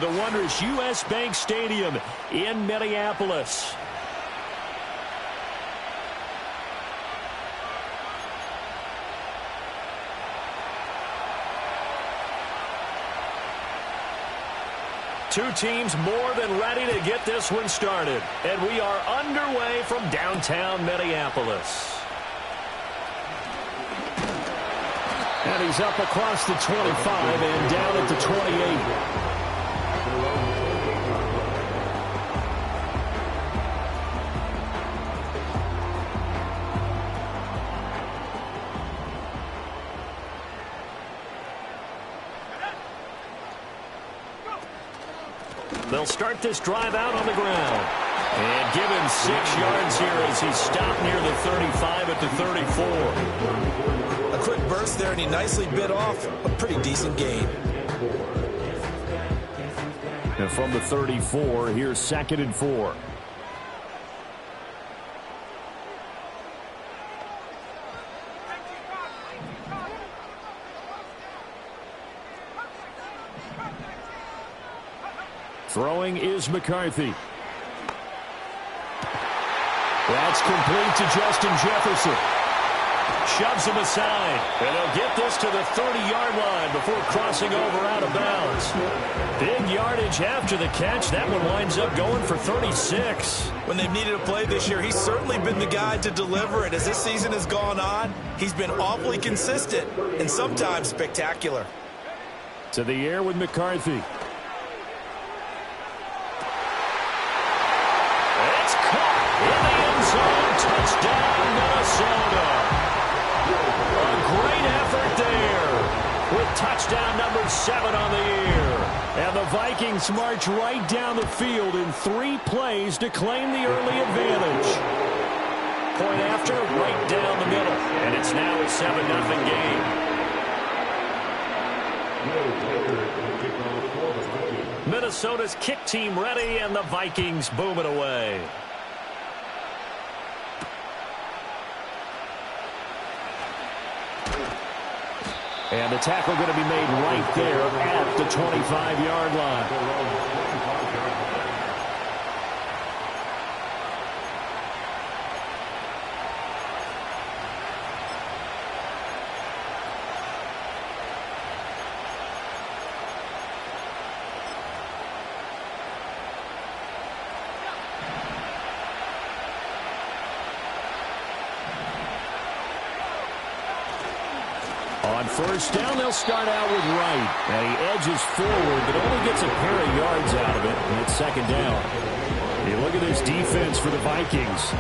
the wondrous U.S. Bank Stadium in Minneapolis. Two teams more than ready to get this one started. And we are underway from downtown Minneapolis. And he's up across the 25 and down at the 28. They'll start this drive out on the ground. And give him 6 yards here as he stopped near the 35 at the 34. A quick burst there, and he nicely bit off a pretty decent gain. And from the 34, here's 2nd and 4. Throwing is McCarthy. That's complete to Justin Jefferson. Shoves him aside. And they'll get this to the 30-yard line before crossing over out of bounds. Big yardage after the catch. That one winds up going for 36. When they've needed a play this year, he's certainly been the guy to deliver it. As this season has gone on, he's been awfully consistent and sometimes spectacular. To the air with McCarthy. Touchdown, Minnesota. A great effort there with touchdown number 7 on the year. And the Vikings march right down the field in 3 plays to claim the early advantage. Point after, right down the middle. And it's now a 7-0 game. Minnesota's kick team ready, and the Vikings boom it away. And the tackle going to be made right there at the 25-yard line. On first down, they'll start out with Wright. And he edges forward, but only gets a pair of yards out of it. And it's 2nd down. You look at this defense for the Vikings.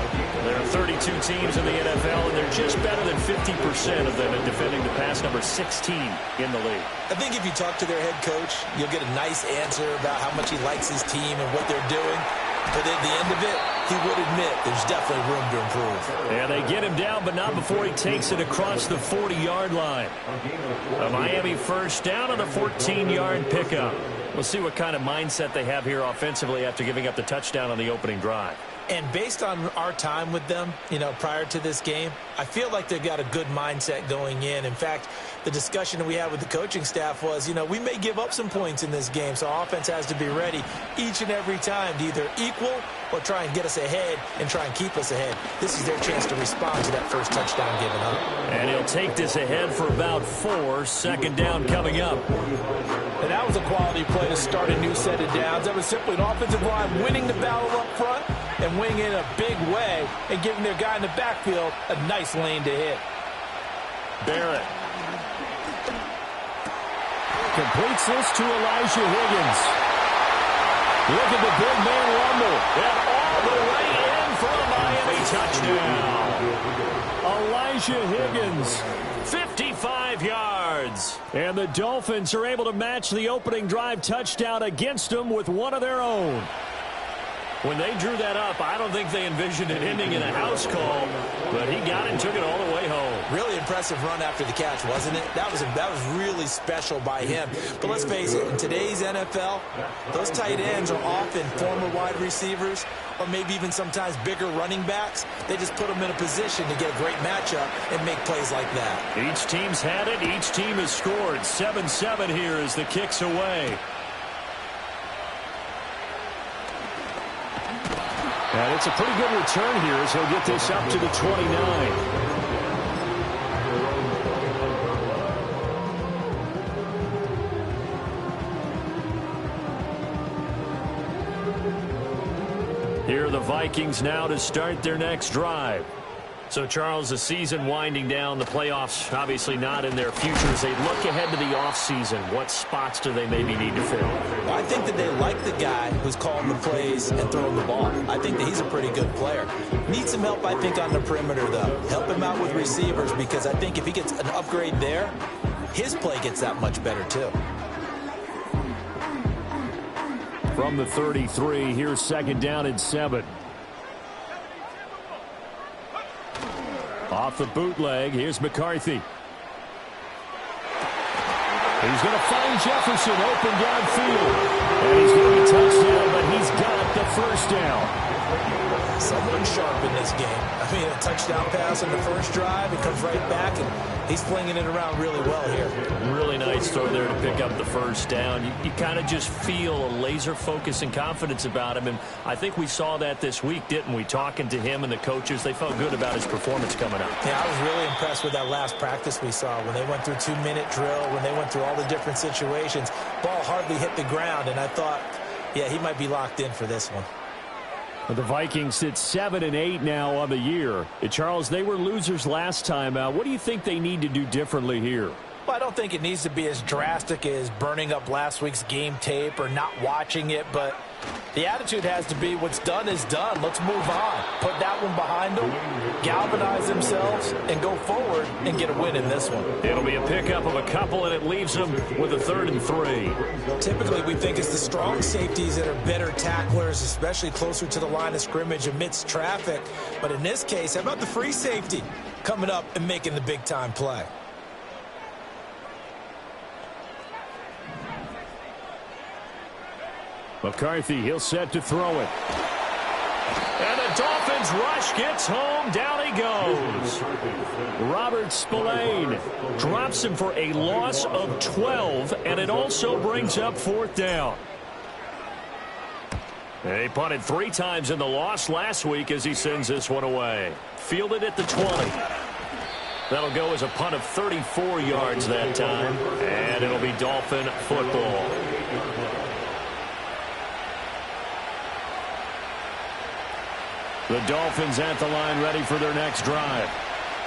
There are 32 teams in the NFL, and they're just better than 50% of them at defending the pass, number 16 in the league. I think if you talk to their head coach, you'll get a nice answer about how much he likes his team and what they're doing. But at the end of it, he would admit there's definitely room to improve. And they get him down, but not before he takes it across the 40-yard line. A Miami first down on the 14-yard pickup. We'll see what kind of mindset they have here offensively after giving up the touchdown on the opening drive. And based on our time with them, prior to this game, I feel like they've got a good mindset going in. In fact, the discussion that we had with the coaching staff was, we may give up some points in this game, so our offense has to be ready each and every time to either equal or try and get us ahead and try and keep us ahead. This is their chance to respond to that first touchdown given up. And he'll take this ahead for about 4. 2nd down coming up. And that was a quality play to start a new set of downs. That was simply an offensive line winning the battle up front and winning in a big way and giving their guy in the backfield a nice lane to hit. Barrett completes this to Elijah Higgins. Look at the big man rumble. And all the way in for a Miami touchdown. Elijah Higgins, 55 yards. And the Dolphins are able to match the opening drive touchdown against them with one of their own. When they drew that up, I don't think they envisioned it ending in a house call, but he got it and took it all the way home. Really impressive run after the catch, wasn't it? That was really special by him. But let's face it, in today's NFL, those tight ends are often former wide receivers or maybe even sometimes bigger running backs. They just put them in a position to get a great matchup and make plays like that. Each team's had it. Each team has scored. 7-7 here as the kick's away. And it's a pretty good return here as he'll get this up to the 29. Here are the Vikings now to start their next drive. So, Charles, the season winding down, the playoffs obviously not in their future. As they look ahead to the offseason, what spots do they maybe need to fill? Well, I think that they like the guy who's calling the plays and throwing the ball. I think that he's a pretty good player. Needs some help, I think, on the perimeter, though. Help him out with receivers, because I think if he gets an upgrade there, his play gets that much better, too. From the 33, here's 2nd down and 7. Off the bootleg, here's McCarthy. He's going to find Jefferson open downfield. And he's going to be touchdown, but he's got the first down. Someone sharp in this game. I mean, a touchdown pass on the first drive. It comes right back, and he's flinging it around really well here. Really nice throw there to pick up the first down. You kind of just feel a laser focus and confidence about him, and I think we saw that this week, didn't we? Talking to him and the coaches, they felt good about his performance coming up. Yeah, I was really impressed with that last practice we saw when they went through 2-minute drill, when they went through all the different situations. Ball hardly hit the ground, and I thought, yeah, he might be locked in for this one. The Vikings sit 7-8 now on the year. Charles, they were losers last time out. What do you think they need to do differently here? Well, I don't think it needs to be as drastic as burning up last week's game tape or not watching it, but the attitude has to be what's done is done. Let's move on. Put that one behind them, galvanize themselves, and go forward and get a win in this one. It'll be a pickup of a couple, and it leaves them with a 3rd and 3. Typically, we think it's the strong safeties that are better tacklers, especially closer to the line of scrimmage amidst traffic. But in this case, how about the free safety coming up and making the big-time play? McCarthy, he'll set to throw it. And the Dolphins rush gets home. Down he goes. Robert Spillane drops him for a loss of 12, and it also brings up 4th down. They punted 3 times in the loss last week as he sends this one away. Fielded at the 20. That'll go as a punt of 34 yards that time, and it'll be Dolphin football. The Dolphins at the line ready for their next drive.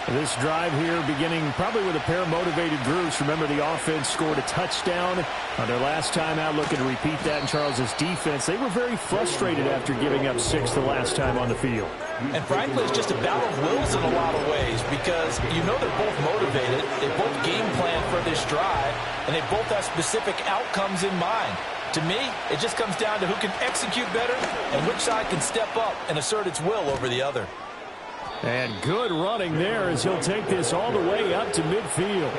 This drive here beginning probably with a pair of motivated groups. Remember, the offense scored a touchdown on their last time out, looking to repeat that in Charles's defense. They were very frustrated after giving up 6 the last time on the field. And frankly, it's just a battle of wills in a lot of ways, because you know they're both motivated. They both game plan for this drive, and they both have specific outcomes in mind. To me, it just comes down to who can execute better and which side can step up and assert its will over the other. And good running there as he'll take this all the way up to midfield.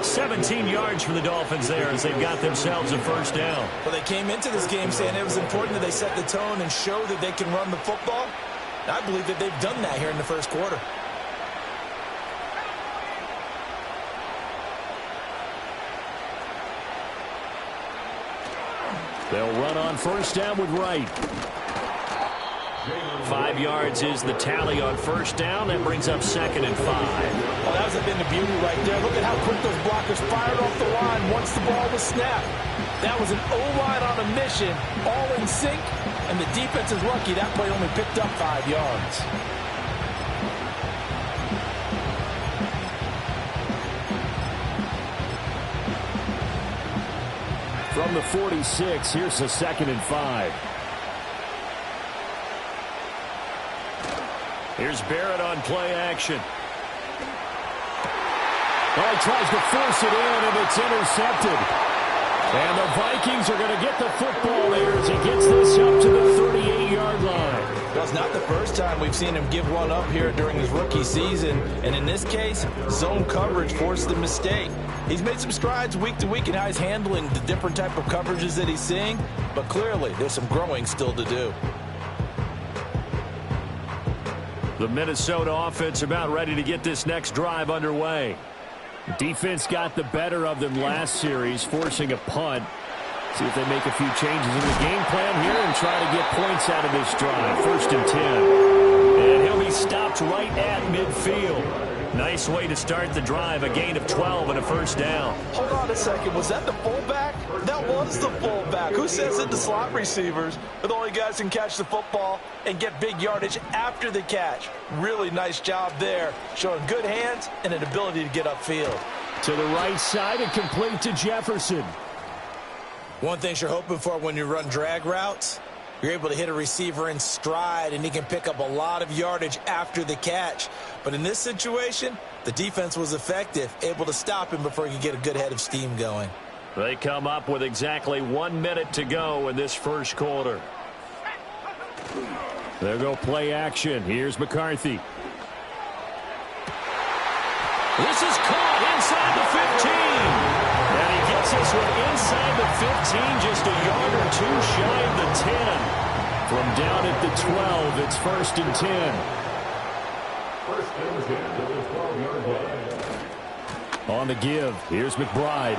17 yards for the Dolphins there as they've got themselves a 1st down. Well, they came into this game saying it was important that they set the tone and show that they can run the football. I believe that they've done that here in the first quarter. They'll run on 1st down with Wright. 5 yards is the tally on 1st down. That brings up 2nd and 5. Well, that was a bit of beauty right there. Look at how quick those blockers fired off the line once the ball was snapped. That was an O-line on a mission, all in sync, and the defense is lucky that play only picked up 5 yards. From the 46, here's a 2nd and 5. Here's Barrett on play action. Well, he tries to force it in, and it's intercepted. And the Vikings are going to get the football there as he gets this up to the 38-yard line. Well, it's not the first time we've seen him give one up here during his rookie season. And in this case, zone coverage forced the mistake. He's made some strides week to week in how he's handling the different type of coverages that he's seeing. But clearly, there's some growing still to do. The Minnesota offense about ready to get this next drive underway. The defense got the better of them last series, forcing a punt. See if they make a few changes in the game plan here and try to get points out of this drive. 1st and 10. And he'll be stopped right at midfield. Nice way to start the drive. A gain of 12 and a 1st down. Hold on a second. Was that the fullback? That was the fullback. Who says it? The slot receivers are the only guys who can catch the football and get big yardage after the catch. Really nice job there, showing good hands and an ability to get upfield. To the right side and complete to Jefferson. One thing you're hoping for when you run drag routes, you're able to hit a receiver in stride, and he can pick up a lot of yardage after the catch. But in this situation, the defense was effective, able to stop him before he could get a good head of steam going. They come up with exactly 1 minute to go in this 1st quarter. There go play action. Here's McCarthy. This is caught inside the 15. And he gets this one inside the 15, just a yard or two shy of the 10. From down at the 12, it's 1st and 10. On the give, here's McBride.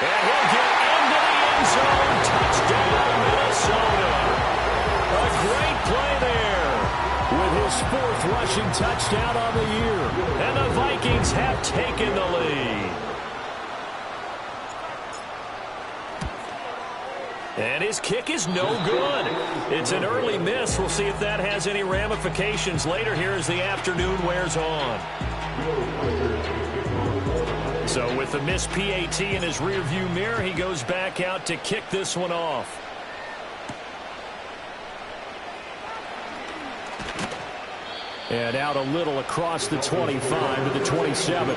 And he'll get into the end zone. Touchdown, Minnesota. A great play there with his 4th rushing touchdown on the year. And the Vikings have taken the lead. And his kick is no good. It's an early miss. We'll see if that has any ramifications later here as the afternoon wears on. So with the missed PAT in his rearview mirror, he goes back out to kick this one off. And out a little across the 25 to the 27.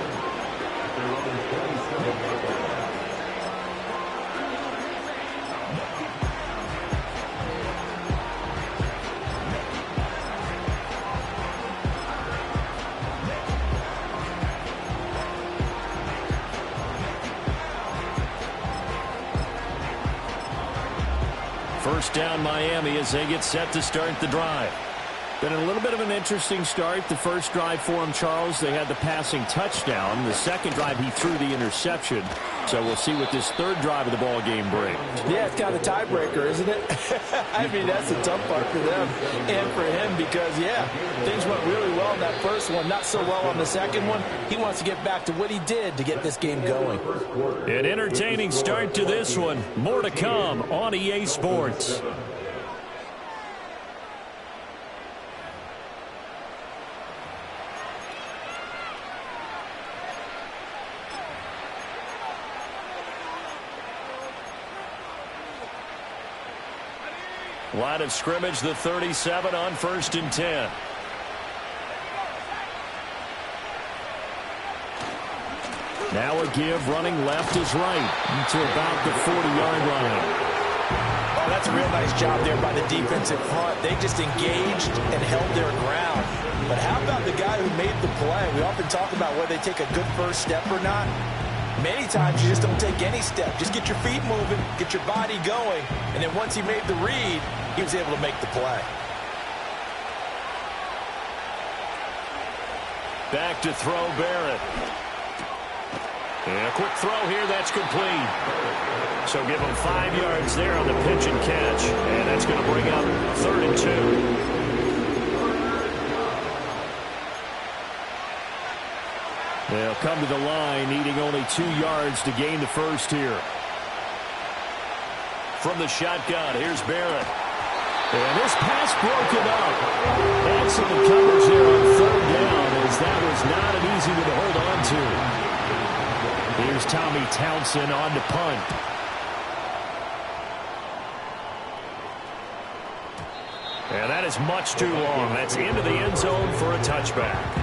First down Miami as they get set to start the drive. Been a little bit of an interesting start. The first drive for him, Charles, they had the passing touchdown. The second drive, he threw the interception. So we'll see what this 3rd drive of the ball game brings. Yeah, it's kind of a tiebreaker, isn't it? I mean, that's the tough part for them and for him because, yeah, things went really well in that first one, not so well on the second one. He wants to get back to what he did to get this game going. An entertaining start to this one. More to come on EA Sports. Line of scrimmage, the 37 on 1st and 10. Now a give, running left is right to about the 40-yard line. Oh, that's a real nice job there by the defensive front. They just engaged and held their ground. But how about the guy who made the play? We often talk about whether they take a good first step or not. Many times you just don't take any step. Just get your feet moving, get your body going, and then once he made the read, he was able to make the play. Back to throw Barrett. And a quick throw here, that's complete. So give him 5 yards there on the pitch and catch. And that's going to bring up 3rd and 2. They'll come to the line, needing only 2 yards to gain the first here. From the shotgun, here's Barrett. And this pass broken up. Excellent coverage there on 3rd down, as that was not an easy one to hold on to. Here's Tommy Townsend on to punt. And that is much too long. That's into the end zone for a touchback.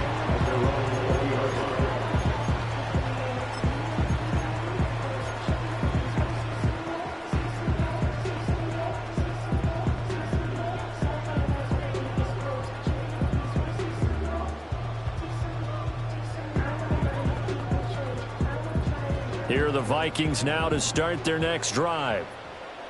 Here are the Vikings now to start their next drive.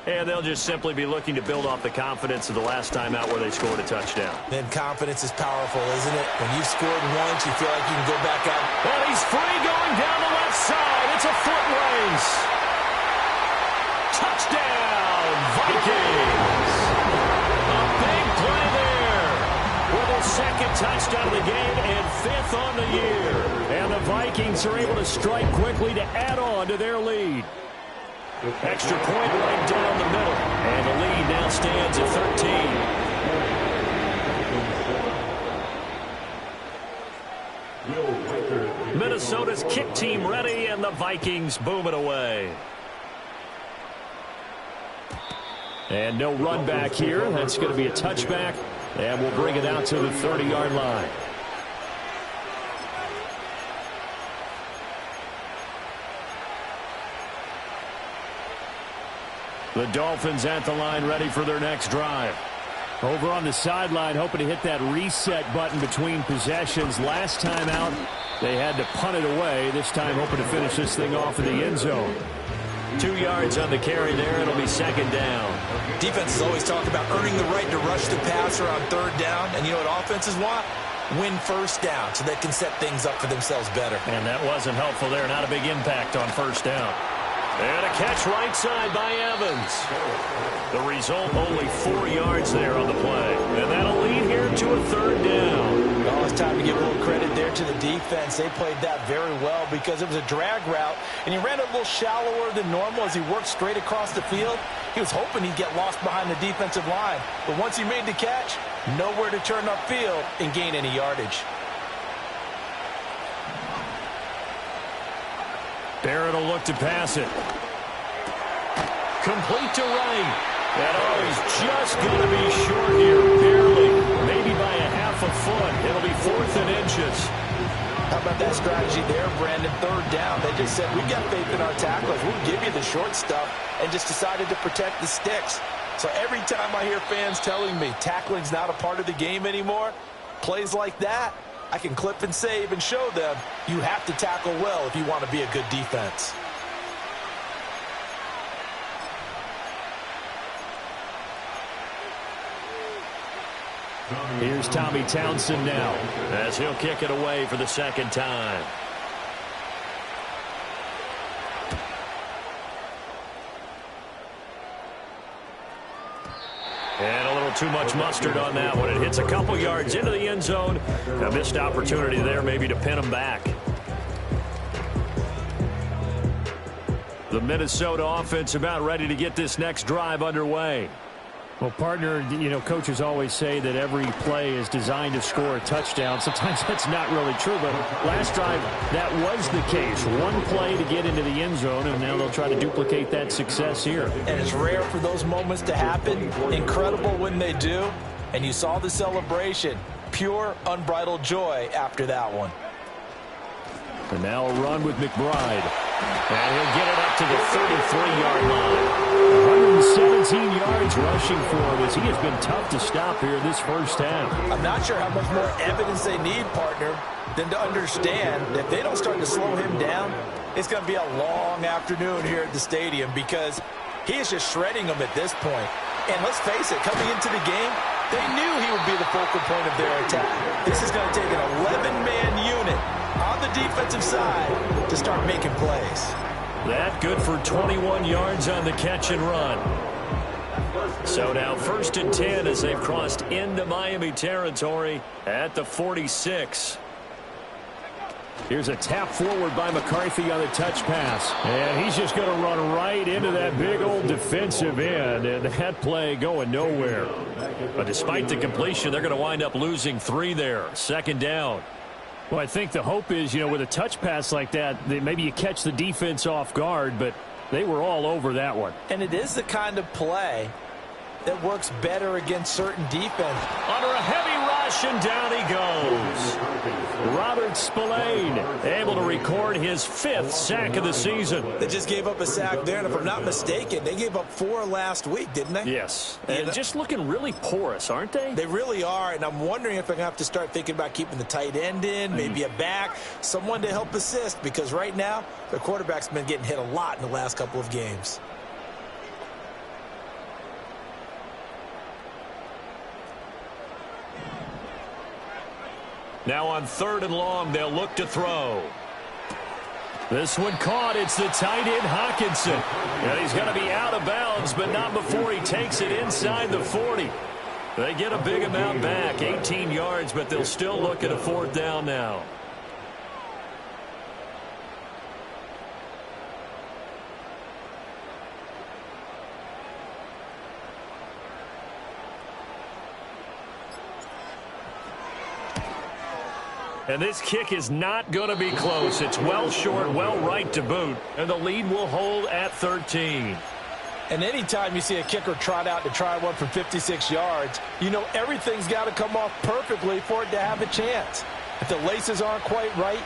And they'll just simply be looking to build off the confidence of the last time out where they scored a touchdown. Then confidence is powerful, isn't it? When you've scored once, you feel like you can go back out. And he's free going down the left side. It's a foot race. Touchdown, Vikings! A big play there with a second touchdown of the game and 5th on the year. And the Vikings are able to strike quickly to add on to their lead. Extra point right down the middle. And the lead now stands at 13. Minnesota's kick team ready, and the Vikings boom it away. And no run back here. That's going to be a touchback, and we'll bring it out to the 30-yard line. The Dolphins at the line, ready for their next drive. Over on the sideline, hoping to hit that reset button between possessions. Last time out, they had to punt it away. This time, hoping to finish this thing off in the end zone. 2 yards on the carry there. It'll be second down. Defenses always talk about earning the right to rush the passer on third down. And you know what offenses want? Win first down so they can set things up for themselves better. And that wasn't helpful there. Not a big impact on first down. And a catch right side by Evans. The result, only 4 yards there on the play. And that'll lead here to a third down. Oh, it's time to give a little credit there to the defense. They played that very well because it was a drag route, and he ran a little shallower than normal as he worked straight across the field. He was hoping he'd get lost behind the defensive line. But once he made the catch, nowhere to turn upfield and gain any yardage. Barrett will look to pass it. Complete to Wright. And he's just going to be short here, barely. Maybe by a half a foot. It'll be 4th and inches. How about that strategy there, Brandon? Third down. They just said, we've got faith in our tacklers. We'll give you the short stuff, and just decided to protect the sticks. So every time I hear fans telling me tackling's not a part of the game anymore, plays like that, I can clip and save and show them you have to tackle well if you want to be a good defense. Here's Tommy Townsend now as he'll kick it away for the second time. And a little too much mustard on that one. It hits a couple yards into the end zone. A missed opportunity there maybe to pin him back. The Minnesota offense about ready to get this next drive underway. Well, partner, you know, coaches always say that every play is designed to score a touchdown. Sometimes that's not really true, but last drive, that was the case. One play to get into the end zone, and now they'll try to duplicate that success here. And it's rare for those moments to happen. Incredible when they do. And you saw the celebration. Pure, unbridled joy after that one. And now a run with McBride. And he'll get it up to the 33-yard line. 117 yards rushing for him as he has been tough to stop here this first half. I'm not sure how much more evidence they need, partner, than to understand that if they don't start to slow him down, it's going to be a long afternoon here at the stadium because he is just shredding them at this point. And let's face it, coming into the game, they knew he would be the focal point of their attack. This is going to take an 11-man unit on the defensive side to start making plays. That good for 21 yards on the catch and run. So now 1st and 10 as they've crossed into Miami territory at the 46. Here's a tap forward by McCarthy on the touch pass. And he's just going to run right into that big old defensive end. And that play going nowhere. But despite the completion, they're going to wind up losing 3 there. Second down. Well, I think the hope is, you know, with a touch pass like that, maybe you catch the defense off guard, but they were all over that one. And it is the kind of play that works better against certain defense. Under a heavy rush, and down he goes. Robert Spillane able to record his 5th sack of the season. They just gave up a sack there, and if I'm not mistaken, they gave up 4 last week, didn't they? Yes, and just looking really porous, aren't they? They really are, and I'm wondering if they're going to have to start thinking about keeping the tight end in, maybe a back, someone to help assist, because right now, their quarterback's been getting hit a lot in the last couple of games. Now on 3rd and long, they'll look to throw. This one caught. It's the tight end, Hockenson. And he's going to be out of bounds, but not before he takes it inside the 40. They get a big amount back, 18 yards, but they'll still look at a 4th down now. And this kick is not going to be close. It's well short, well right to boot. And the lead will hold at 13. And anytime you see a kicker trot out to try one from 56 yards, you know everything's got to come off perfectly for it to have a chance. If the laces aren't quite right,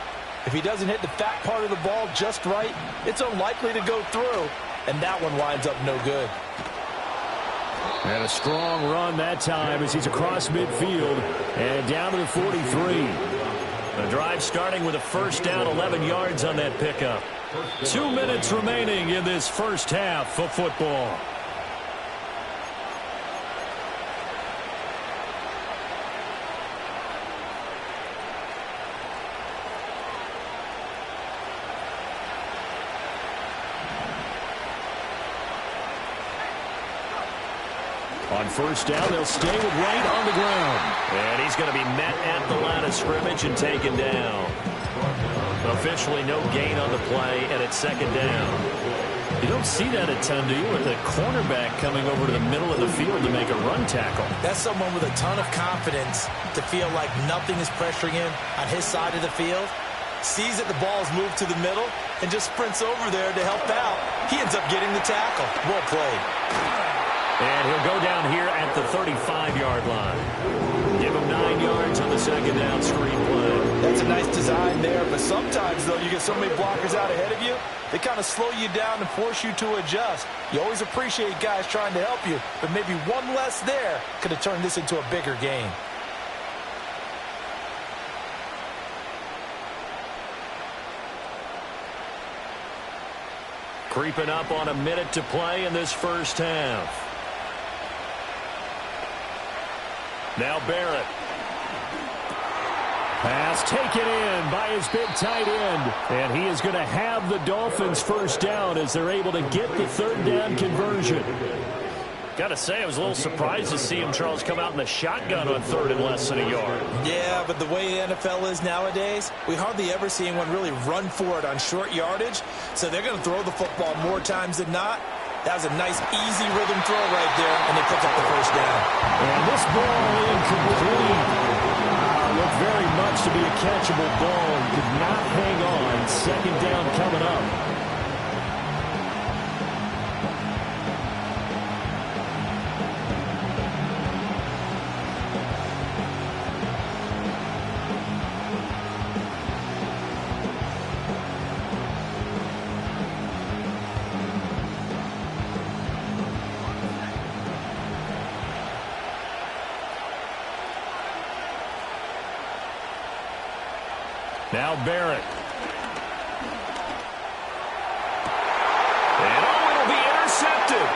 if he doesn't hit the fat part of the ball just right, it's unlikely to go through. And that one winds up no good. And a strong run that time as he's across midfield and down to the 43. The drive starting with a 1st down, 11 yards on that pickup. 2 minutes remaining in this first half of football. On 1st down, they'll stay with Wright on the ground. And he's going to be met at the line of scrimmage and taken down. Officially no gain on the play, and it's 2nd down. You don't see that a ton, do you, with the cornerback coming over to the middle of the field to make a run tackle? That's someone with a ton of confidence to feel like nothing is pressuring him on his side of the field. Sees that the ball is moved to the middle and just sprints over there to help out. He ends up getting the tackle. Well played. And he'll go down here at the 35-yard line. Give him 9 yards on the 2nd down screen play. That's a nice design there, but sometimes, though, you get so many blockers out ahead of you, they kind of slow you down and force you to adjust. You always appreciate guys trying to help you, but maybe one less there could have turned this into a bigger game. Creeping up on a minute to play in this first half. Now Barrett. Pass taken in by his big tight end. And he is going to have the Dolphins' 1st down as they're able to get the 3rd down conversion. Got to say, I was a little surprised to see him, Charles, come out in the shotgun on 3rd and less than a yard. Yeah, but the way the NFL is nowadays, we hardly ever see anyone really run for it on short yardage. So they're going to throw the football more times than not. That was a nice, easy rhythm throw right there, and they pick up the 1st down. And this ball incomplete. Looked very much to be a catchable ball. Could not hang on. 2nd down coming up. Now Barrett. And it'll be intercepted.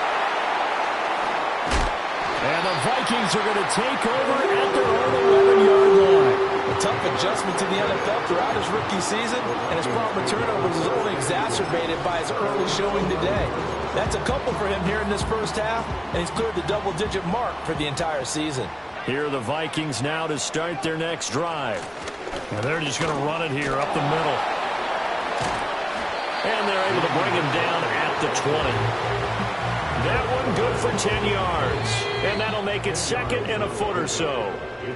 And the Vikings are going to take over at their own 11-yard line. A tough adjustment to the NFL throughout his rookie season, and his problem with turnovers is only exacerbated by his early showing today. That's a couple for him here in this first half, and he's cleared the double-digit mark for the entire season. Here are the Vikings now to start their next drive. And they're just going to run it here up the middle. And they're able to bring him down at the 20. That one good for 10 yards. And that'll make it 2nd and a foot or so.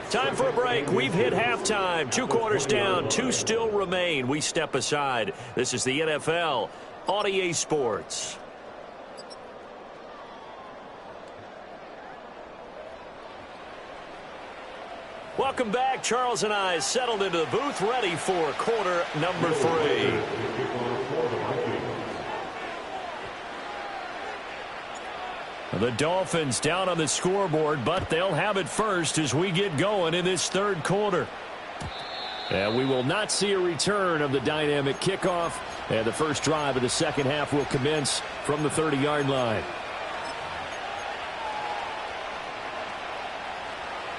Time for a break. We've hit halftime. 2 quarters down. 2 still remain. We step aside. This is the NFL on EA Sports. Welcome back. Charles and I settled into the booth, ready for quarter number 3. The Dolphins down on the scoreboard, but they'll have it first as we get going in this 3rd quarter. And we will not see a return of the dynamic kickoff. And the first drive of the 2nd half will commence from the 30-yard line.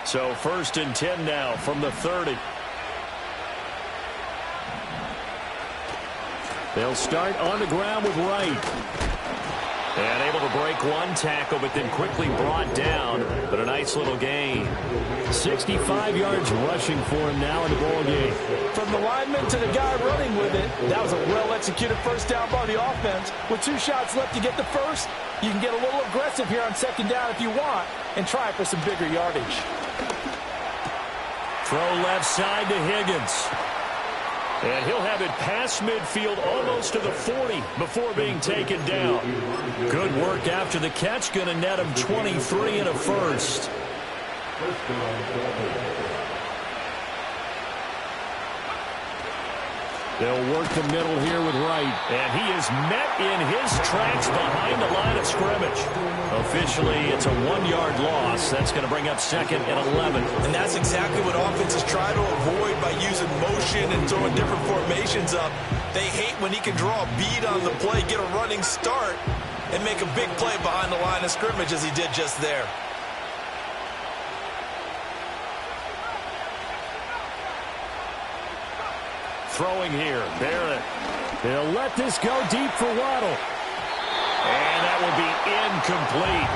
So 1st and 10 now from the 30. They'll start on the ground with Wright. And able to break one tackle, but then quickly brought down. But a nice little gain. 65 yards rushing for him now in the ball game. From the lineman to the guy running with it, that was a well-executed first down by the offense. With 2 shots left to get the first, you can get a little aggressive here on second down if you want and try for some bigger yardage. Throw left side to Higgins. And he'll have it past midfield almost to the 40 before being taken down. Good work after the catch. Going to net him 23 and a first. They'll work the middle here with Wright. And he is met in his tracks behind the line of scrimmage. Officially, it's a 1-yard loss. That's going to bring up second and 11. And that's exactly what offenses try to avoid by using motion and throwing different formations up. They hate when he can draw a bead on the play, get a running start, and make a big play behind the line of scrimmage as he did just there. Throwing here, Barrett. They'll let this go deep for Waddle. And that will be incomplete.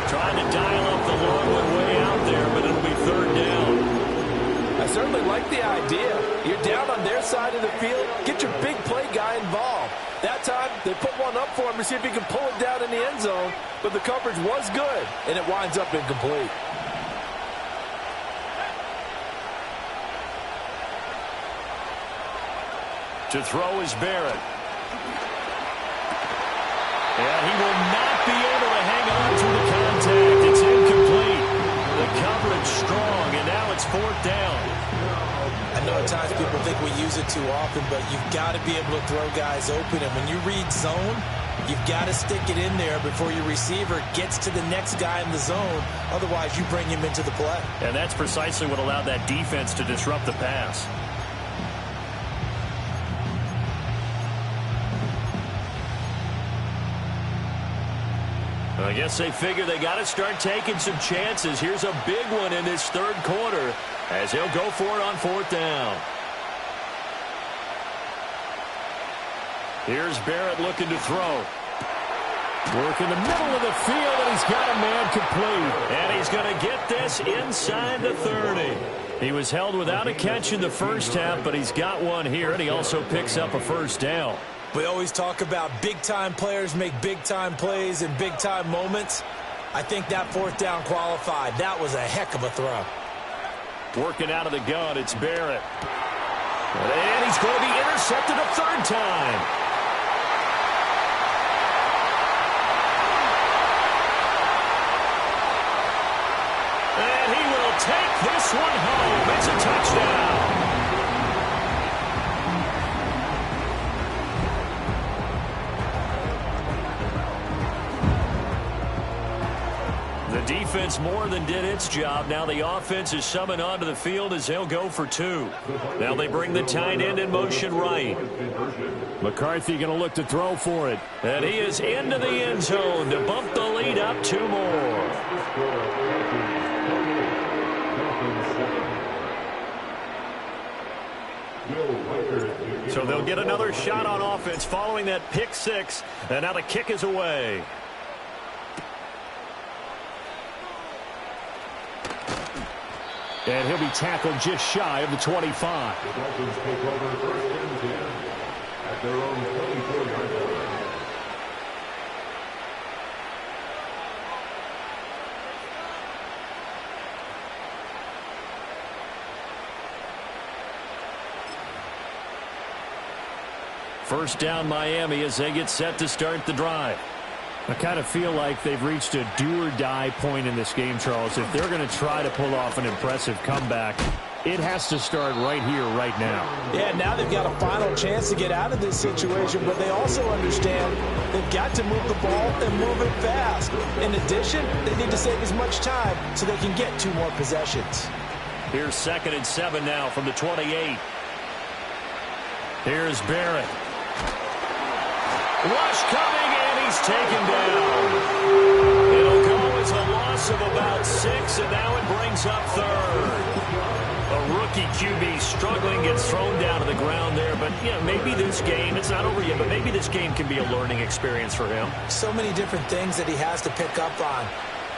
Trying to dial up the long one way out there, but it'll be third down. I certainly like the idea. You're down on their side of the field. Get your big play guy involved. That time, they put one up for him to see if he can pull it down in the end zone. But the coverage was good, and it winds up incomplete. To throw is Barrett. And he will not be able to hang on to the contact. It's incomplete. The coverage strong, and now it's fourth down. I know at times people think we use it too often, but you've got to be able to throw guys open. And when you read zone, you've got to stick it in there before your receiver gets to the next guy in the zone. Otherwise, you bring him into the play. And that's precisely what allowed that defense to disrupt the pass. I guess they figure they got to start taking some chances. Here's a big one in this third quarter as he'll go for it on fourth down. Here's Barrett looking to throw. Work in the middle of the field, and he's got a man complete. And he's going to get this inside the 30. He was held without a catch in the first half, but he's got one here, and he also picks up a first down. We always talk about big-time players make big-time plays in big-time moments. I think that fourth down qualified. That was a heck of a throw. Working out of the gun, it's Barrett. And he's going to be intercepted a third time. And he will take this one home. It's a touchdown. The defense more than did its job. Now the offense is summoned onto the field as they'll go for 2. Now they bring the tight end in motion right. McCarthy going to look to throw for it. And he is into the end zone to bump the lead up 2 more. So they'll get another shot on offense following that pick 6. And now the kick is away. And he'll be tackled just shy of the 25. The Dolphins take over first and 10 at their own 24-yard line. First down Miami as they get set to start the drive. I kind of feel like they've reached a do-or-die point in this game, Charles. If they're going to try to pull off an impressive comeback, it has to start right here, right now. Yeah, now they've got a final chance to get out of this situation, but they also understand they've got to move the ball and move it fast. In addition, they need to save as much time so they can get 2 more possessions. Here's 2nd and 7 now from the 28. Here's Barrett. Rush coming, and he's taken down. It'll go as a loss of about 6, and now it brings up 3rd. A rookie QB struggling, gets thrown down to the ground there, but maybe this game, it's not over yet, but maybe this game can be a learning experience for him. So many different things that he has to pick up on.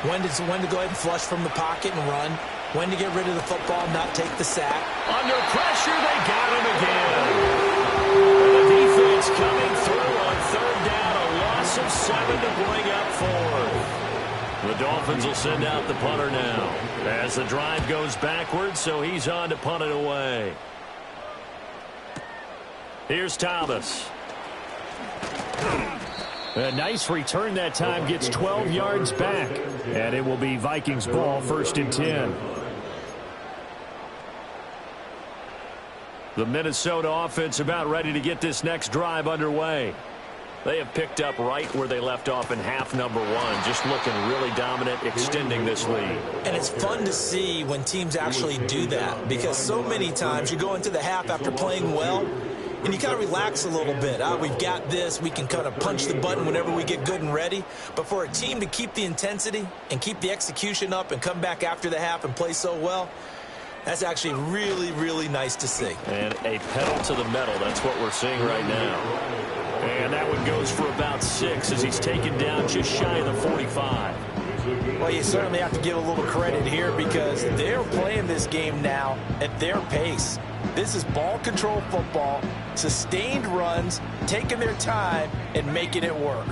When to go ahead and flush from the pocket and run. When to get rid of the football, not take the sack. Under pressure, they got him again. And the defense coming through on third down, a loss of 7 to bring up fourth. The Dolphins will send out the punter now as the drive goes backwards, so he's on to punt it away. Here's Thomas. A nice return that time, gets 12 yards back. And it will be Vikings ball, 1st and 10. The Minnesota offense about ready to get this next drive underway. They have picked up right where they left off in half number 1, just looking really dominant, extending this lead. And it's fun to see when teams actually do that, because so many times you go into the half after playing well, and you kind of relax a little bit. We've got this. We can kind of punch the button whenever we get good and ready. But for a team to keep the intensity and keep the execution up and come back after the half and play so well, that's actually really, really nice to see. And a pedal to the metal. That's what we're seeing right now. And that one goes for about 6 as he's taken down just shy of the 45. Well, you certainly have to give a little credit here because they're playing this game now at their pace. This is ball control football, sustained runs, taking their time, and making it work.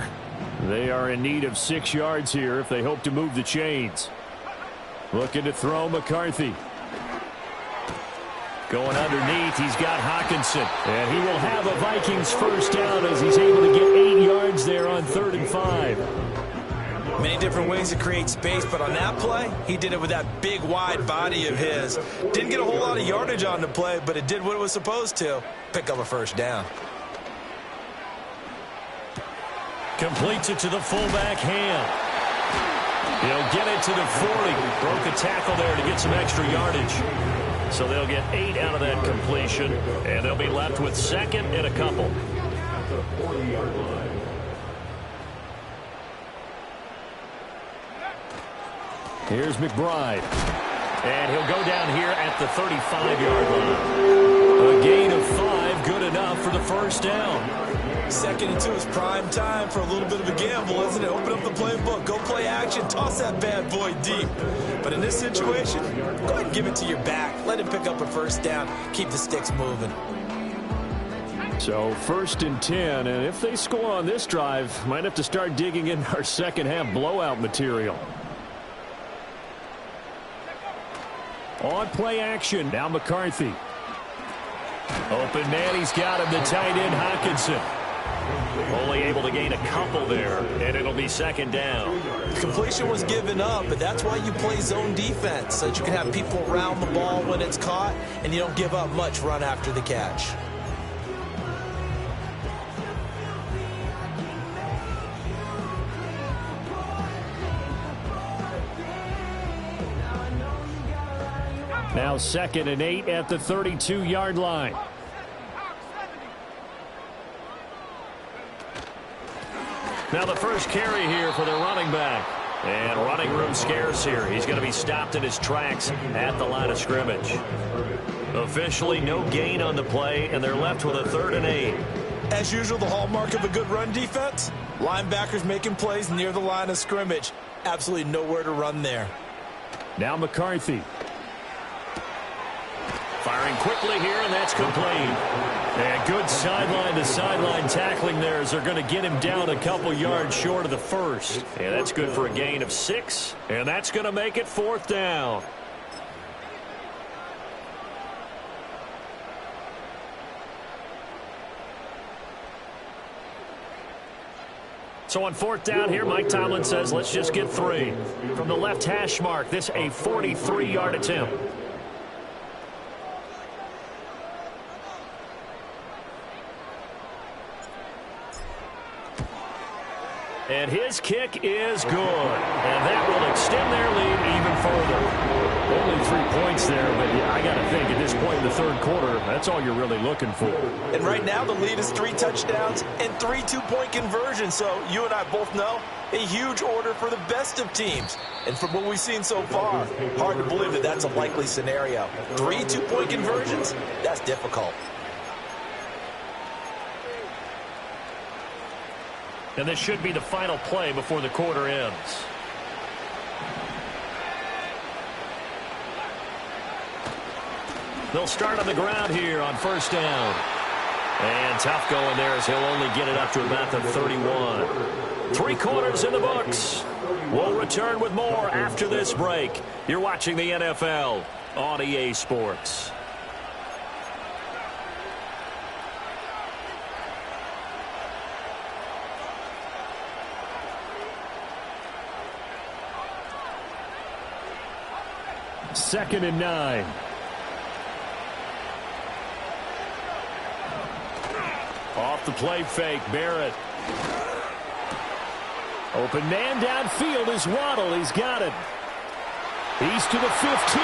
They are in need of 6 yards here if they hope to move the chains. Looking to throw McCarthy. Going underneath, he's got Hockenson. And he will have a Vikings first down as he's able to get 8 yards there on 3rd and 5. Many different ways to create space, but on that play, he did it with that big, wide body of his. Didn't get a whole lot of yardage on the play, but it did what it was supposed to. Pick up a first down. Completes it to the fullback, Ham. He'll get it to the 40. Broke a tackle there to get some extra yardage. So they'll get 8 out of that completion, and they'll be left with 2nd and a couple. Here's McBride. And he'll go down here at the 35-yard line. A gain of 5, good enough for the first down. 2nd and 2 is prime time for a little bit of a gamble, isn't it? Open up the playbook, go play action, toss that bad boy deep. But in this situation, go ahead and give it to your back. Let him pick up a first down. Keep the sticks moving. So 1st and 10, and if they score on this drive, might have to start digging in our second half blowout material. On play action, now McCarthy. Open man, he's got him, the tight end Hockenson. Only able to gain a couple there, and it'll be 2nd down. Completion was given up, but that's why you play zone defense, so that you can have people around the ball when it's caught, and you don't give up much run after the catch. Now 2nd and 8 at the 32-yard line. Now the first carry here for the running back. And running room scarce here. He's going to be stopped in his tracks at the line of scrimmage. Officially no gain on the play, and they're left with a 3rd and 8. As usual, the hallmark of a good run defense, linebackers making plays near the line of scrimmage. Absolutely nowhere to run there. Now McCarthy. Firing quickly here, and that's complete. And good sideline-to-sideline tackling there as they're going to get him down a couple yards short of the first. And that's good for a gain of 6, and that's going to make it 4th down. So on 4th down here, Mike Tomlin says, let's just get 3. From the left hash mark, this a 43-yard attempt. And his kick is good. And that will extend their lead even further. Only 3 points there, but I got to think at this point in the 3rd quarter, that's all you're really looking for. And right now the lead is 3 touchdowns and 3 two-point conversions. So you and I both know a huge order for the best of teams. And from what we've seen so far, hard to believe that that's a likely scenario. 3 two-point conversions? That's difficult. And this should be the final play before the quarter ends. They'll start on the ground here on first down. And tough going there as he'll only get it up to about the 31. 3 quarters in the books. We'll return with more after this break. You're watching the NFL on EA Sports. Second and 9. Off the play fake, Barrett. Open man downfield is Waddle. He's got it. He's to the 15.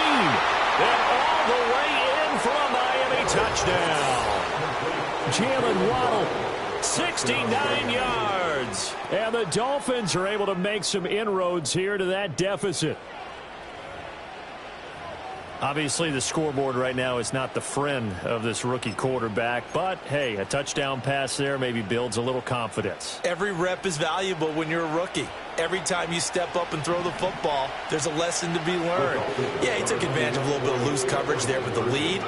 And all the way in for a Miami touchdown. Jalen Waddle, 69 yards. And the Dolphins are able to make some inroads here to that deficit. Obviously, the scoreboard right now is not the friend of this rookie quarterback. But, hey, a touchdown pass there maybe builds a little confidence. Every rep is valuable when you're a rookie. Every time you step up and throw the football, there's a lesson to be learned. Yeah, he took advantage of a little bit of loose coverage there with the lead.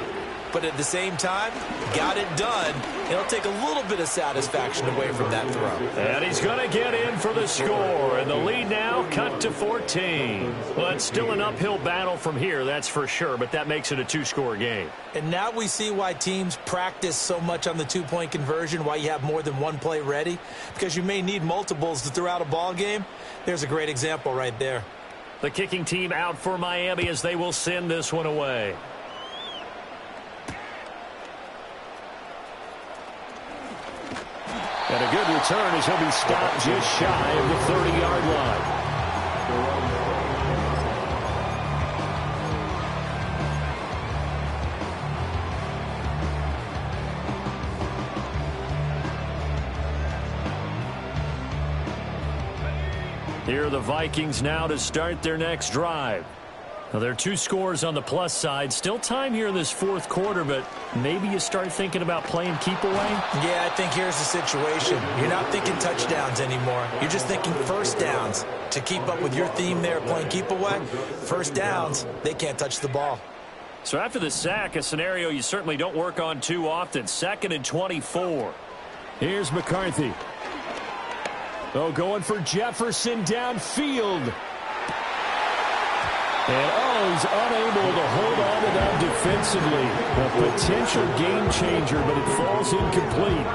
But at the same time, got it done. It'll take a little bit of satisfaction away from that throw. And he's going to get in for the score. And the lead now cut to 14. Well, it's still an uphill battle from here, that's for sure. But that makes it a 2-score game. And now we see why teams practice so much on the 2-point conversion, why you have more than one play ready. Because you may need multiples to throw out a ball game. There's a great example right there. The kicking team out for Miami as they will send this one away. And a good return as he'll be stopped just shy of the 30-yard line. Here are the Vikings now to start their next drive. Now, there are 2 scores on the plus side. Still time here in this fourth quarter, but maybe you start thinking about playing keep away? Yeah, I think here's the situation. You're not thinking touchdowns anymore. You're just thinking first downs. To keep up with your theme there, playing keep away, first downs, they can't touch the ball. So after the sack, a scenario you certainly don't work on too often. 2nd and 24. Here's McCarthy. Oh, going for Jefferson downfield. And, he's unable to hold on to that defensively. A potential game changer, but it falls incomplete.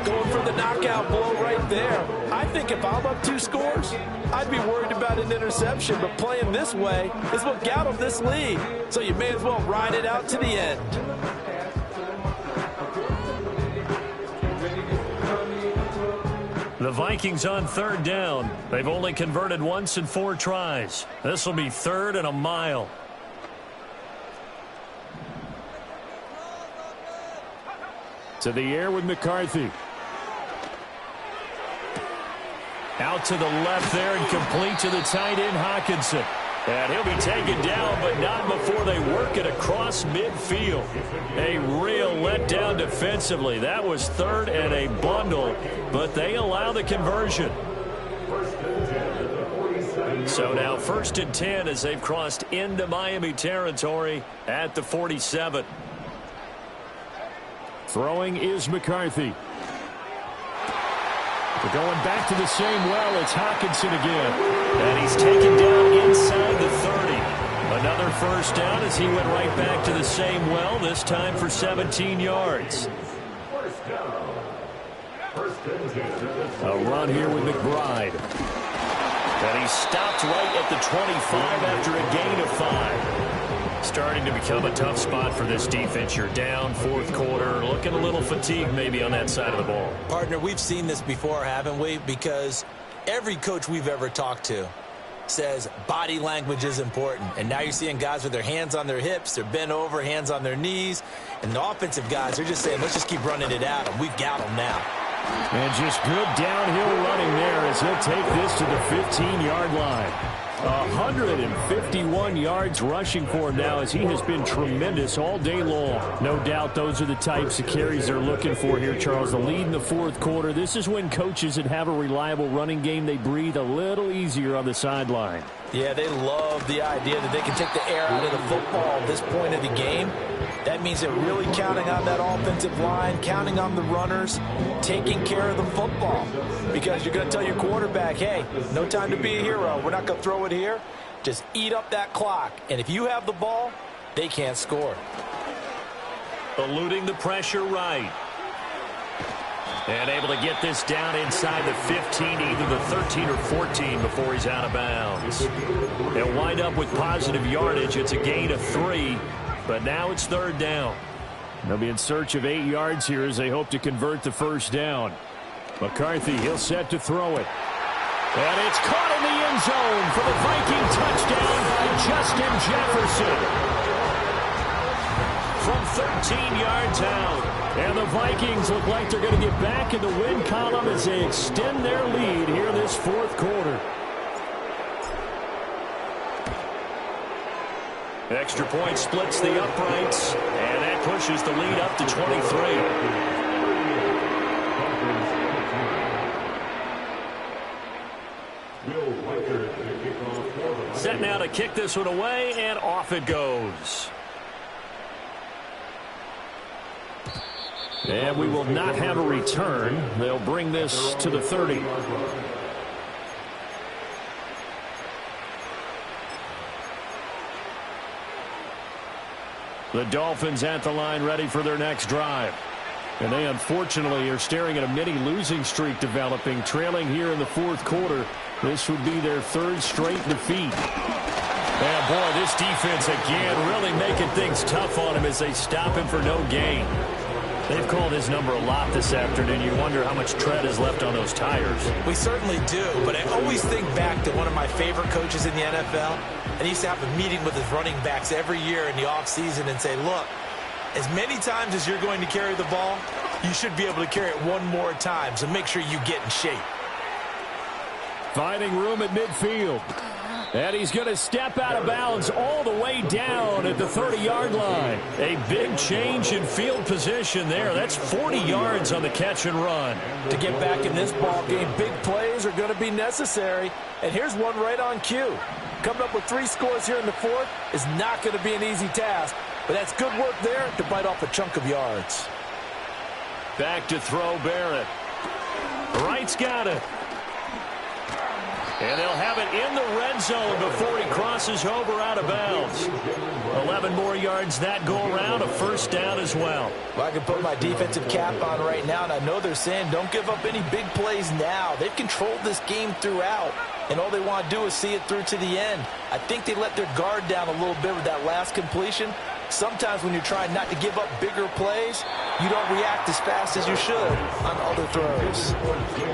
Going for the knockout blow right there. I think if I'm up 2 scores, I'd be worried about an interception. But playing this way is what got him this lead. So you may as well ride it out to the end. The Vikings on 3rd down. They've only converted once in 4 tries. This will be 3rd and a mile. To the air with McCarthy. Out to the left there and complete to the tight end Hockenson. And he'll be taken down, but not before they work it across midfield. A real letdown defensively. That was 3rd and a bundle, but they allow the conversion. So now 1st and 10 as they've crossed into Miami territory at the 47. Throwing is McCarthy. We're going back to the same well. It's Hockenson again. And he's taken down inside the 30. Another first down as he went right back to the same well, this time for 17 yards. A run here with McBride. And he stopped right at the 25 after a gain of 5. Starting to become a tough spot for this defense. You're down 4th quarter, looking a little fatigued maybe on that side of the ball. Partner, we've seen this before, haven't we? Because every coach we've ever talked to says body language is important. And now you're seeing guys with their hands on their hips, they're bent over, hands on their knees. And the offensive guys are just saying, let's just keep running it at them. We've got them now. And just good downhill running there as he'll take this to the 15-yard line. 151 yards rushing for him now, as he has been tremendous all day long. No doubt those are the types of carries they're looking for here, Charles. The lead in the fourth quarter. This is when coaches that have a reliable running game, they breathe a little easier on the sideline. Yeah, they love the idea that they can take the air out of the football at this point of the game. That means they're really counting on that offensive line, counting on the runners, taking care of the football. Because you're going to tell your quarterback, hey, no time to be a hero. We're not going to throw it here. Just eat up that clock. And if you have the ball, they can't score. Eluding the pressure right. And able to get this down inside the 15, either the 13 or 14 before he's out of bounds. They'll wind up with positive yardage. It's a gain of 3, but now it's third down. They'll be in search of 8 yards here as they hope to convert the first down. McCarthy, he'll set to throw it. And it's caught in the end zone for the Viking touchdown by Justin Jefferson. From 13 yards out. And the Vikings look like they're going to get back in the win column as they extend their lead here in this fourth quarter. Extra point splits the uprights, and that pushes the lead up to 23. Set now to kick this one away, and off it goes. And we will not have a return. They'll bring this to the 30. The Dolphins at the line, ready for their next drive. And they unfortunately are staring at a mini losing streak developing, trailing here in the fourth quarter. This would be their third straight defeat. And boy, this defense again really making things tough on him as they stop him for no gain. They've called his number a lot this afternoon. You wonder how much tread is left on those tires. We certainly do, but I always think back to one of my favorite coaches in the NFL. And he used to have a meeting with his running backs every year in the offseason and say, look, as many times as you're going to carry the ball, you should be able to carry it one more time, so make sure you get in shape. Finding room at midfield. And he's going to step out of bounds all the way down at the 30-yard line. A big change in field position there. That's 40 yards on the catch and run. To get back in this ball game, big plays are going to be necessary. And here's one right on cue. Coming up with 3 scores here in the fourth is not going to be an easy task. But that's good work there to bite off a chunk of yards. Back to throw Barrett. Wright's got it. And they'll have it in the red zone before he crosses over out of bounds. 11 more yards that go around, a first down as well. Well, I can put my defensive cap on right now, and I know they're saying don't give up any big plays now. They've controlled this game throughout, and all they want to do is see it through to the end. I think they let their guard down a little bit with that last completion. Sometimes when you're trying not to give up bigger plays, you don't react as fast as you should on other throws.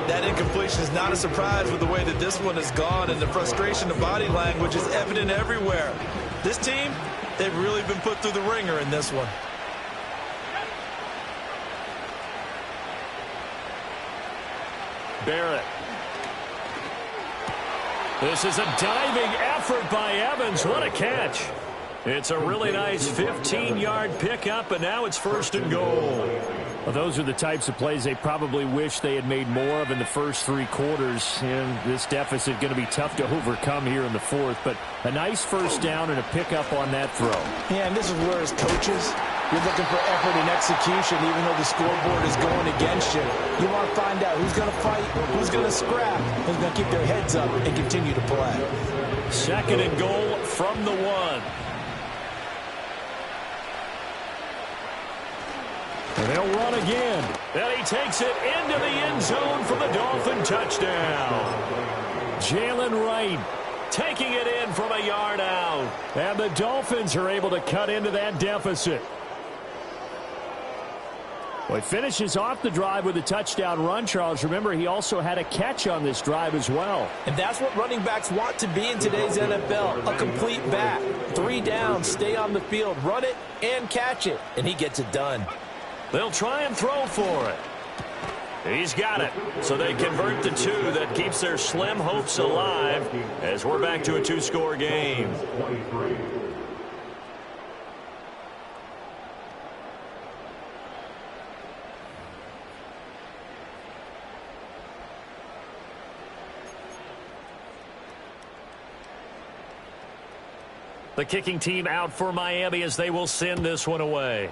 That incompletion is not a surprise with the way that this one has gone, and the frustration of body language is evident everywhere. This team, they've really been put through the ringer in this one. Barrett. This is a diving effort by Evans. What a catch. It's a really nice 15-yard pickup, and now it's first and goal. Well, those are the types of plays they probably wish they had made more of in the first 3 quarters. And this deficit going to be tough to overcome here in the fourth. But a nice first down and a pickup on that throw. Yeah, and this is where, as coaches, you're looking for effort and execution, even though the scoreboard is going against you. You want to find out who's going to fight, who's going to scrap, who's going to keep their heads up and continue to play. Second and goal from the 1. And they'll run again. And he takes it into the end zone for the Dolphin touchdown. Jalen Wright taking it in from a yard out. And the Dolphins are able to cut into that deficit. Well, he finishes off the drive with a touchdown run, Charles. Remember, he also had a catch on this drive as well. And that's what running backs want to be in today's NFL, a complete back. 3 downs, stay on the field, run it, and catch it. And he gets it done. They'll try and throw for it. He's got it. So they convert the two. That keeps their slim hopes alive as we're back to a two-score game. The kicking team out for Miami as they will send this one away.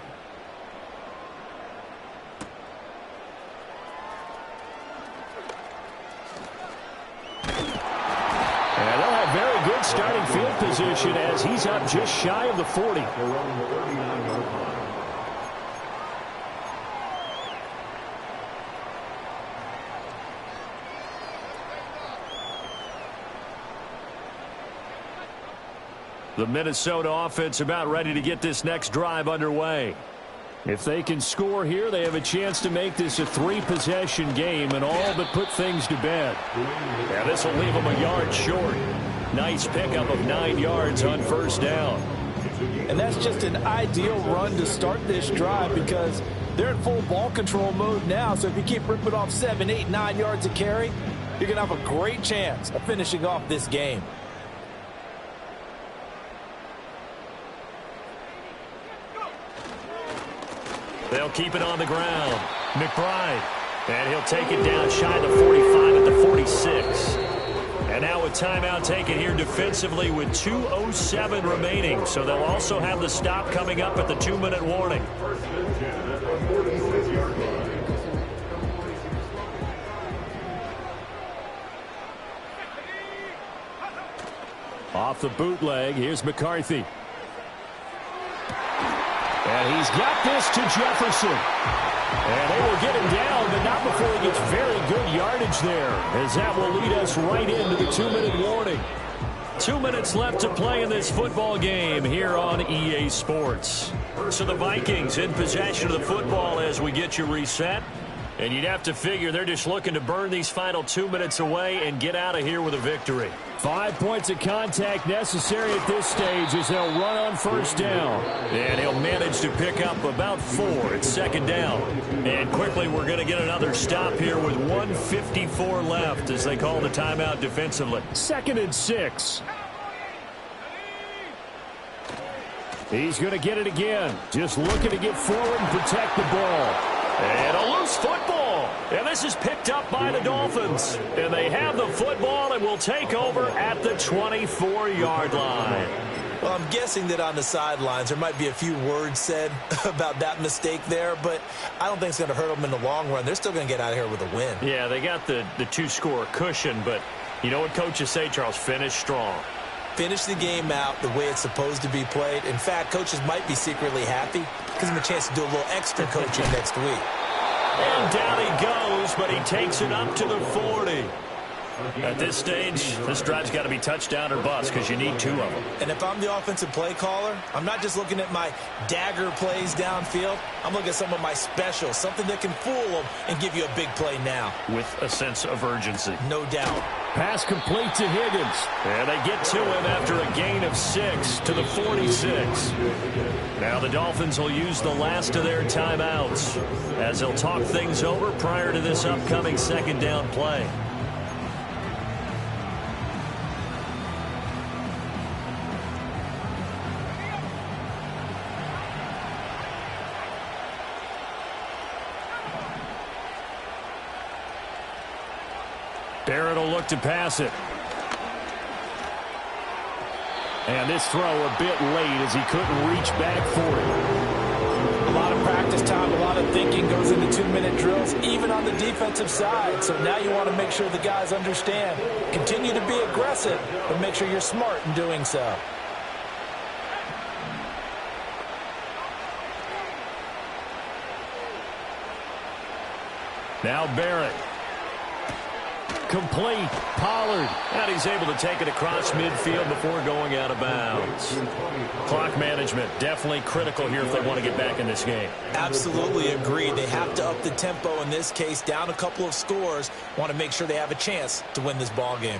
And they'll have very good starting field position as he's up just shy of the 40. The Minnesota offense about ready to get this next drive underway. If they can score here, they have a chance to make this a three-possession game and all but put things to bed. Yeah, this will leave them a yard short. Nice pickup of 9 yards on first down. And that's just an ideal run to start this drive because they're in full ball control mode now. So if you keep ripping off 7, 8, 9 yards of carry, you're going to have a great chance of finishing off this game. They'll keep it on the ground. McBride. And he'll take it down shy of the 45 at the 46. And now a timeout taken here defensively with 2:07 remaining. So they'll also have the stop coming up at the 2-minute warning. Off the bootleg, here's McCarthy. And he's got this to Jefferson. And they will get him down, but not before he gets very good yardage there, as that will lead us right into the 2-minute warning. 2 minutes left to play in this football game here on EA Sports. So the Vikings in possession of the football as we get you reset. And you'd have to figure they're just looking to burn these final 2 minutes away and get out of here with a victory. 5 points of contact necessary at this stage as they'll run on first down. And he'll manage to pick up about 4 at second down. And quickly we're going to get another stop here with 1:54 left as they call the timeout defensively. 2nd and 6. He's going to get it again. Just looking to get forward and protect the ball. And a loose football. And this is picked up by the Dolphins. And they have the football and will take over at the 24-yard line. Well, I'm guessing that on the sidelines there might be a few words said about that mistake there, but I don't think it's going to hurt them in the long run. They're still going to get out of here with a win. Yeah, they got the two-score cushion, but you know what coaches say, Charles? Finish strong. Finish the game out the way it's supposed to be played. In fact, coaches might be secretly happy. Gives him a chance to do a little extra coaching next week. And down he goes, but he takes it up to the 40. At this stage, this drive's got to be touchdown or bust because you need 2 of them. And if I'm the offensive play caller, I'm not just looking at my dagger plays downfield. I'm looking at some of my specials, something that can fool them and give you a big play now. With a sense of urgency. No doubt. Pass complete to Higgins. And they get to him after a gain of 6 to the 46. Now the Dolphins will use the last of their timeouts as they'll talk things over prior to this upcoming second down play. Barrett will look to pass it. And this throw a bit late as he couldn't reach back for it. A lot of practice time, a lot of thinking goes into 2-minute drills, even on the defensive side. So now you want to make sure the guys understand. Continue to be aggressive, but make sure you're smart in doing so. Now Barrett. Complete. Pollard. And he's able to take it across midfield before going out of bounds. Clock management definitely critical here if they want to get back in this game. Absolutely agree. They have to up the tempo in this case, down a couple of scores. Want to make sure they have a chance to win this ball game.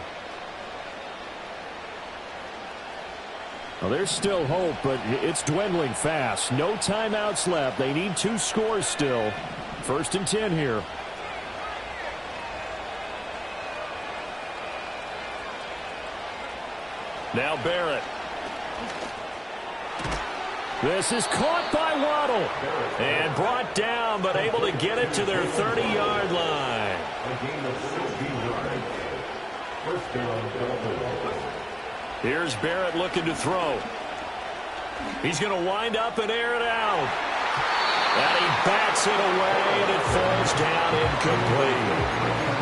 Well, there's still hope, but it's dwindling fast. No timeouts left. They need 2 scores still. 1st and 10 here. Now Barrett. This is caught by Waddle. And brought down, but able to get it to their 30-yard line. Here's Barrett looking to throw. He's going to wind up and air it out. And he bats it away, and it falls down incomplete.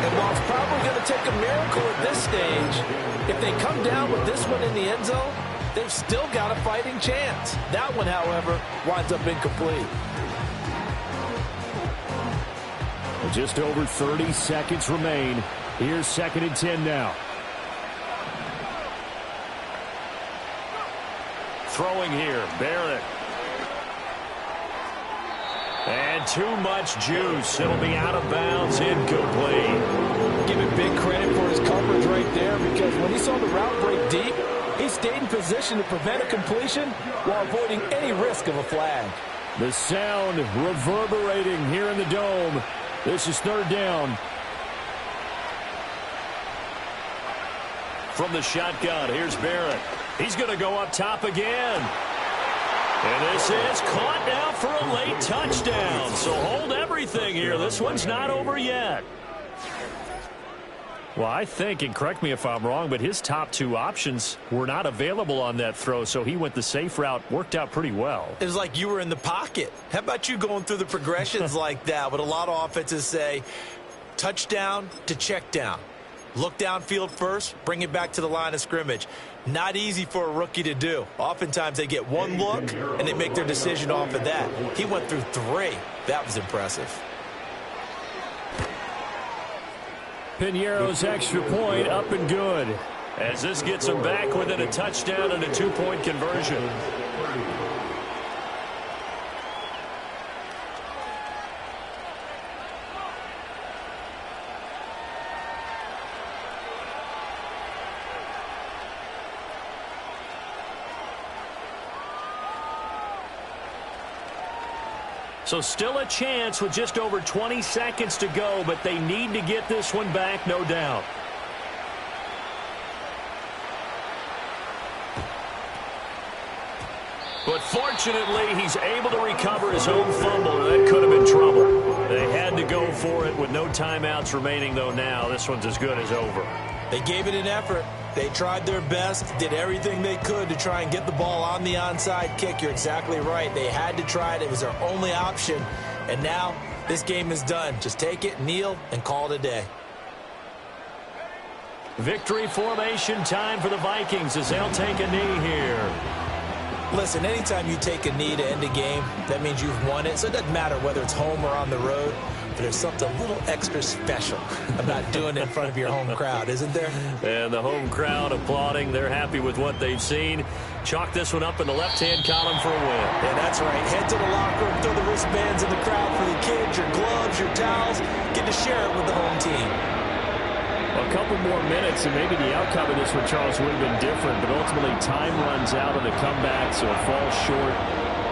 And while it's probably going to take a miracle at this stage, if they come down with this one in the end zone, they've still got a fighting chance. That one, however, winds up incomplete. Just over 30 seconds remain. Here's 2nd and 10 now. Throwing here, Barrett. And too much juice. It'll be out of bounds, incomplete. Give him big credit for his coverage right there, because when he saw the route break deep, he stayed in position to prevent a completion while avoiding any risk of a flag. The sound reverberating here in the dome. This is 3rd down. From the shotgun, here's Barrett. He's going to go up top again. And this is caught now for a late touchdown. So hold everything here. This one's not over yet. Well, I think, and correct me if I'm wrong, but his top 2 options were not available on that throw, so he went the safe route. Worked out pretty well. It was like you were in the pocket. How about you going through the progressions like that? What a lot of offenses say, touchdown to check down. Look downfield first, bring it back to the line of scrimmage. Not easy for a rookie to do. Oftentimes they get one look, and they make their decision off of that. He went through 3. That was impressive. Piñeiro's extra point up and good, as this gets him back within a touchdown and a 2-point conversion. So still a chance with just over 20 seconds to go, but they need to get this one back, no doubt. But fortunately, he's able to recover his own fumble, or that could have been trouble. They had to go for it with no timeouts remaining, though now. This one's as good as over. They gave it an effort. They tried their best, did everything they could to try and get the ball on the onside kick. You're exactly right. They had to try it. It was their only option. And now this game is done. Just take it, kneel, and call it a day. Victory formation time for the Vikings as they'll take a knee here. Listen, anytime you take a knee to end a game, that means you've won it. So it doesn't matter whether it's home or on the road. But there's something a little extra special about doing it in front of your home crowd, isn't there? And the home crowd applauding. They're happy with what they've seen. Chalk this one up in the left-hand column for a win. Yeah, that's right. Head to the locker room, throw the wristbands in the crowd for the kids, your gloves, your towels. Get to share it with the home team. A couple more minutes, and maybe the outcome of this one, Charles, would have been different. But ultimately, time runs out on the comeback, so it falls short.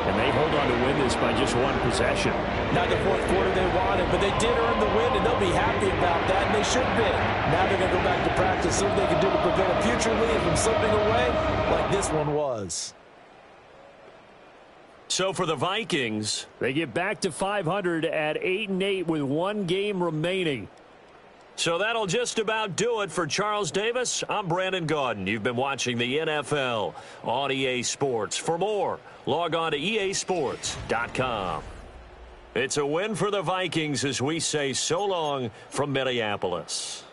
And they hold on to win this by just 1 possession. Not the 4th quarter they wanted, but they did earn the win, and they'll be happy about that, and they should be. Now they're going to go back to practice, see what they can do to prevent a future lead from slipping away like this one was. So for the Vikings, they get back to 500 at 8-8 with 1 game remaining. So that'll just about do it for Charles Davis. I'm Brandon Gaudin. You've been watching the NFL on EA Sports. For more, log on to easports.com. It's a win for the Vikings as we say so long from Minneapolis.